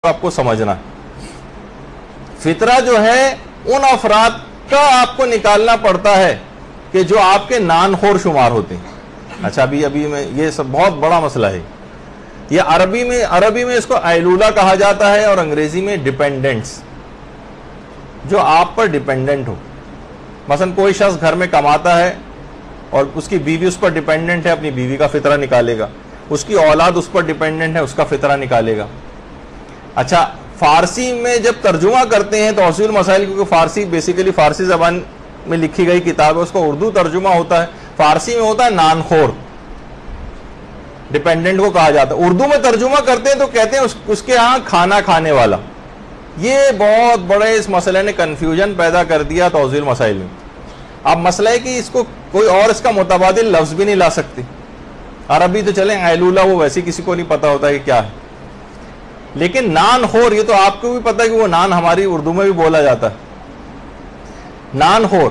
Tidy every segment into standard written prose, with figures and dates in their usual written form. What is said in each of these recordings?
آپ کو سمجھنا فطرہ جو ہے ان افراد کا آپ کو نکالنا پڑتا ہے کہ جو آپ کے نان خور شمار ہوتے ہیں. اچھا ابھی میں یہ سب بہت بڑا مسئلہ ہے. یہ عربی میں اس کو ایلولہ کہا جاتا ہے اور انگریزی میں ڈیپینڈنٹس، جو آپ پر ڈیپینڈنٹ ہو. مثلا کوئی شخص گھر میں کماتا ہے اور اس کی بیوی اس پر ڈیپینڈنٹ ہے، اپنی بیوی کا فطرہ نکالے گا. اس کی اولاد اس پر ڈیپینڈنٹ ہے، اس کا فطرہ نکالے گا. اچھا فارسی میں جب ترجمہ کرتے ہیں توضیح المسائل، کیونکہ فارسی بیسیکلی فارسی زبان میں لکھی گئی کتاب ہے، اس کو اردو ترجمہ ہوتا ہے. فارسی میں ہوتا ہے نان خور، ڈیپینڈنٹ کو کہا جاتا ہے. اردو میں ترجمہ کرتے ہیں تو کہتے ہیں اس کے ہاں کھانا کھانے والا. یہ بہت بڑے اس مسئلے نے کنفیوژن پیدا کر دیا توضیح المسائل میں. اب مسئلہ ہے کہ اس کو کوئی اور اس کا متبادل لفظ بھی نہیں لا سکتے. عربی تو چلیں ایلولہ وہ ویسے کسی کو نہیں پتا ہوتا کہ کیا ہے، لیکن نان خور یہ تو آپ کو بھی پتا ہے کہ وہ نان ہماری اردو میں بھی بولا جاتا ہے. نان خور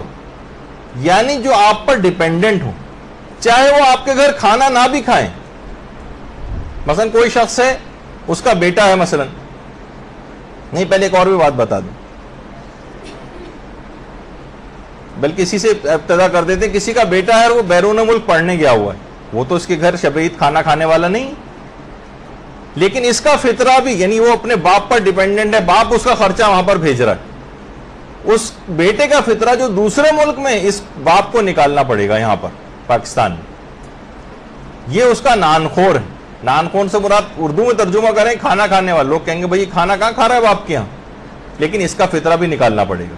یعنی جو آپ پر ڈیپینڈنٹ ہو، چاہے وہ آپ کے گھر کھانا نہ بھی کھائیں. مثلا کوئی شخص ہے، اس کا بیٹا ہے مثلا، نہیں پہلے ایک اور بھی بات بتا دوں، بلکہ اسی سے ابتدا کر دیتے ہیں. کسی کا بیٹا ہے اور وہ بیرون ملک پڑھنے گیا ہوا ہے، وہ تو اس کے گھر شب عید کھانا کھانے والا نہیں، لیکن اس کا فطرہ بھی یعنی وہ اپنے باپ پر ڈیپینڈنٹ ہے، باپ اس کا خرچہ وہاں پر بھیج رہا ہے. اس بیٹے کا فطرہ جو دوسرے ملک میں اس باپ کو نکالنا پڑے گا یہاں پر پاکستان میں. یہ اس کا نان خور ہے. نان خور سے مراد اردو میں ترجمہ کریں کھانا کھانے والا. لوگ کہیں گے بھائی کھانا کہاں کھا رہا ہے باپ کے یہاں، لیکن اس کا فطرہ بھی نکالنا پڑے گا.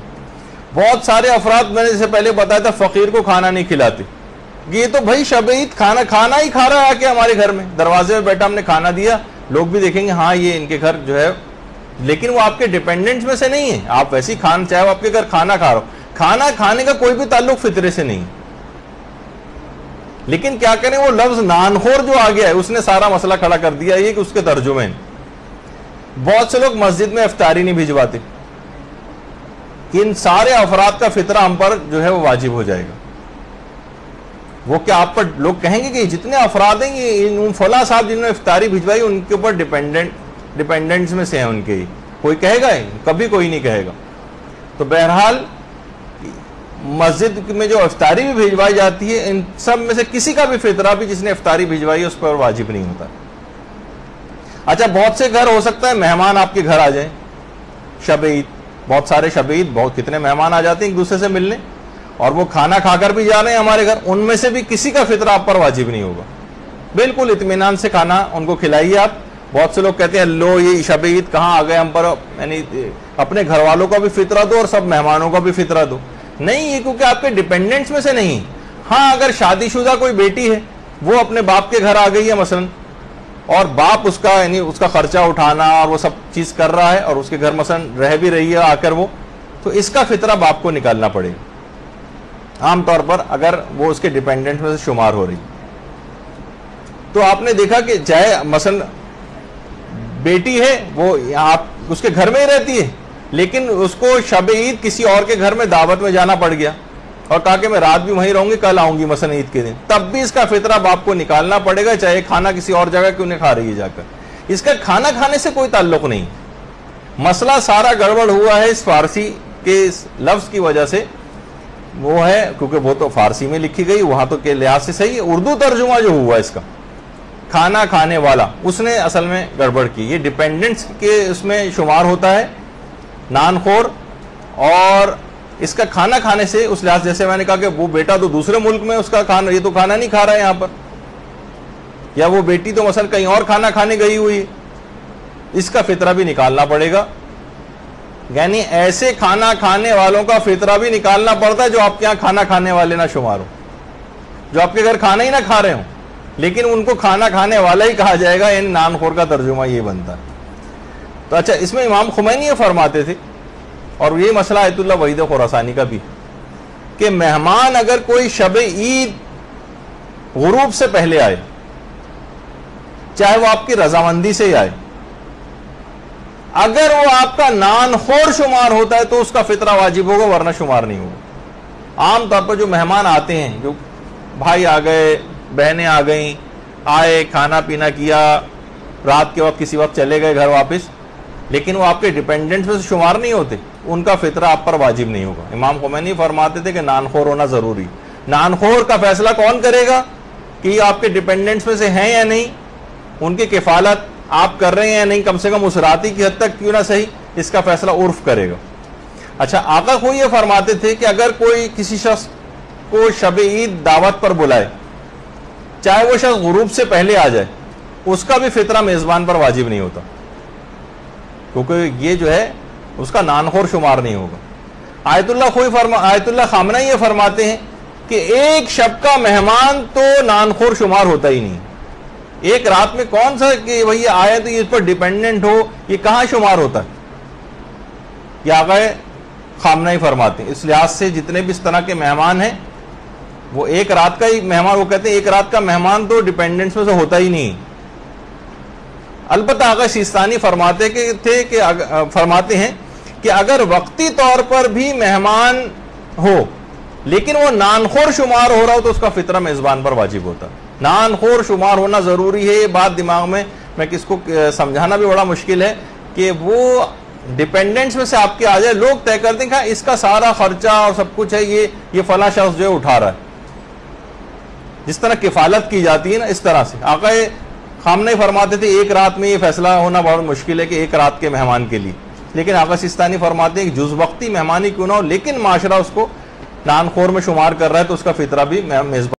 بہت سارے افراد میں نے جیسے پہلے بتایا تھا فقیر کو کھانا نہیں کھلاتے. یہ تو بھائی شب عید کھانا ہی کھا رہا ہے کہ ہمارے گھر میں دروازے میں بیٹا ہم نے کھانا دیا، لوگ بھی دیکھیں گے ہاں یہ ان کے گھر جو ہے، لیکن وہ آپ کے ڈیپینڈنٹس میں سے نہیں ہے. آپ ویسی چاہے وہ آپ کے گھر کھانا کھا رہا ہو، کھانا کھانے کا کوئی بھی تعلق فطرے سے نہیں. لیکن کیا کریں، وہ لفظ نان خور جو آ گیا ہے اس نے سارا مسئلہ کھڑا کر دیا. یہ کہ اس کے ترجمے بہت سے لوگ مسجد میں افطاری نہیں بھجواتے کہ ان سارے افراد کا فطرہ ہم پر جو ہے وہ واجب ہو جائے گا. وہ کیا آپ پر لوگ کہیں گے کہ جتنے افراد ہیں یہ فلاں صاحب جنہوں نے افطاری بھجوائی ان کے اوپر ڈیپینڈنٹس میں سے ہیں ان کے، کوئی کہے گا؟ کبھی کوئی نہیں کہے گا. تو بہرحال مسجد میں جو افطاری بھی بھجوائی جاتی ہے ان سب میں سے کسی کا بھی فطرہ بھی جس نے افطاری بھجوائی ہے اس پر واجب نہیں ہوتا. اچھا بہت سے گھر ہو سکتا ہے مہمان آپ کے گھر آ جائیں شب عید، بہت سارے شب عید بہت کتنے مہمان آ جاتے ہیں ایک دوسرے سے ملنے، اور وہ کھانا کھا کر بھی جا رہے ہیں ہمارے گھر. ان میں سے بھی کسی کا فطرہ آپ پر واجب نہیں ہوگا. بالکل اطمینان سے کھانا ان کو کھلائیے آپ. بہت سے لوگ کہتے ہیں لو یہ شب عید کہاں آ گئے ہم پر، یعنی اپنے گھر والوں کا بھی فطرہ دو اور سب مہمانوں کا بھی فطرہ دو. نہیں، یہ کیونکہ آپ کے ڈیپینڈنٹس میں سے نہیں. ہاں اگر شادی شدہ کوئی بیٹی ہے وہ اپنے باپ کے گھر آ گئی ہے مثلا، اور باپ اس کا یعنی اس کا خرچہ اٹھانا اور وہ سب چیز کر رہا ہے اور اس کے گھر مثلا رہ بھی رہی ہے آ کر وہ، تو اس کا فطرہ باپ کو نکالنا پڑے گا عام طور پر اگر وہ اس کے ڈیپینڈنٹ میں سے شمار ہو رہی. تو آپ نے دیکھا کہ چاہے مثلا بیٹی ہے وہ آپ اس کے گھر میں ہی رہتی ہے، لیکن اس کو شب عید کسی اور کے گھر میں دعوت میں جانا پڑ گیا اور کہا کہ میں رات بھی وہیں رہوں گی کل آؤں گی مثلا عید کے دن، تب بھی اس کا فطرہ باپ کو نکالنا پڑے گا، چاہے کھانا کسی اور جگہ کیوں نہیں کھا رہی ہے جا کر. اس کا کھانا کھانے سے کوئی تعلق نہیں. مسئلہ سارا گڑبڑ ہوا ہے اس فارسی کے اس لفظ کی وجہ سے. وہ ہے کیونکہ وہ تو فارسی میں لکھی گئی، وہاں تو کے لحاظ سے صحیح ہے. اردو ترجمہ جو ہوا اس کا کھانا کھانے والا، اس نے اصل میں گڑبڑ کی. یہ ڈیپینڈنٹس کے اس میں شمار ہوتا ہے نان خور، اور اس کا کھانا کھانے سے اس لحاظ جیسے میں نے کہا کہ وہ بیٹا تو دوسرے ملک میں اس کا کھانا، یہ تو کھانا نہیں کھا رہا ہے یہاں پر، یا وہ بیٹی تو مثلا کہیں اور کھانا کھانے گئی ہوئی ہے، اس کا فطرہ بھی نکالنا پڑے گا. یعنی ایسے کھانا کھانے والوں کا فطرہ بھی نکالنا پڑتا ہے جو آپ کے یہاں کھانا کھانے والے نہ شمار ہو، جو آپ کے گھر کھانا ہی نہ کھا رہے ہوں، لیکن ان کو کھانا کھانے والا ہی کہا جائے گا. یعنی نان خور کا ترجمہ یہ بنتا ہے. تو اچھا اس میں امام خمینی یہ فرماتے تھے، اور یہ مسئلہ آیت اللہ وحید خراسانی کا بھی، کہ مہمان اگر کوئی شب عید غروب سے پہلے آئے، چاہے وہ آپ کی رضامندی سے ہی آئے، اگر وہ آپ کا نان خور شمار ہوتا ہے تو اس کا فطرہ واجب ہوگا، ورنہ شمار نہیں ہوگا. عام طور پر جو مہمان آتے ہیں، جو بھائی آ گئے، بہنیں آ گئیں، آئے کھانا پینا کیا، رات کے وقت کسی وقت چلے گئے گھر واپس، لیکن وہ آپ کے ڈیپینڈنٹس میں سے شمار نہیں ہوتے، ان کا فطرہ آپ پر واجب نہیں ہوگا۔ امام خمینی فرماتے تھے کہ نان خور ہونا ضروری، نان خور کا فیصلہ کون کرے گا کہ یہ آپ کے ڈیپینڈنٹس میں سے ہیں یا نہیں، ان کی کفالت آپ کر رہے ہیں یا نہیں، کم سے کم اس راتی کی حد تک کیوں نہ صحیح، اس کا فیصلہ عرف کرے گا۔ اچھا، آقا خود یہ فرماتے تھے کہ اگر کوئی کسی شخص کو شب عید دعوت پر بلائے، چاہے وہ شخص غروب سے پہلے آ جائے، اس کا بھی فطرہ میزبان پر واجب نہیں ہوتا، کیونکہ یہ جو ہے اس کا نان خور شمار نہیں ہوگا۔ آیت اللہ خامنہ یہ فرماتے ہیں کہ ایک شب کا مہمان تو نان خور شمار ہوتا ہی نہیں۔ ایک رات میں کون سا کہ وہی آئے تو یہ اس پر ڈیپینڈنٹ ہو، یہ کہاں شمار ہوتا ہے؟ یہ آقا خامنہ ہی فرماتے ہیں۔ اس لحاظ سے جتنے بھی اس طرح کے مہمان ہیں وہ ایک رات کا ہی مہمان، وہ کہتے ہیں ایک رات کا مہمان تو ڈیپینڈنٹس میں سے ہوتا ہی نہیں۔ البتہ آقا سیستانی فرماتے ہیں کہ اگر وقتی طور پر بھی مہمان ہو لیکن وہ نان خور شمار ہو رہا ہو تو اس کا فطرہ میزبان پر واجب ہوتا ہے۔ نان خور شمار ہونا ضروری ہے، یہ بات دماغ میں کس کو سمجھانا بھی بڑا مشکل ہے کہ وہ ڈیپینڈنٹس میں سے آپ کے آ جائے، لوگ طے کر دیں کہ اس کا سارا خرچہ اور سب کچھ ہے یہ فلاں شخص جو ہے اٹھا رہا ہے، جس طرح کفالت کی جاتی ہے نا، اس طرح سے۔ آقا خامنہ فرماتے تھے ایک رات میں یہ فیصلہ ہونا بہت مشکل ہے کہ ایک رات کے مہمان کے لیے، لیکن آقا سیستانی فرماتے ہیں کہ جز وقتی مہمانی کیوں نہ ہو لیکن معاشرہ اس کو نان خور میں شمار کر رہا ہے تو اس کا فطرہ بھی میزبان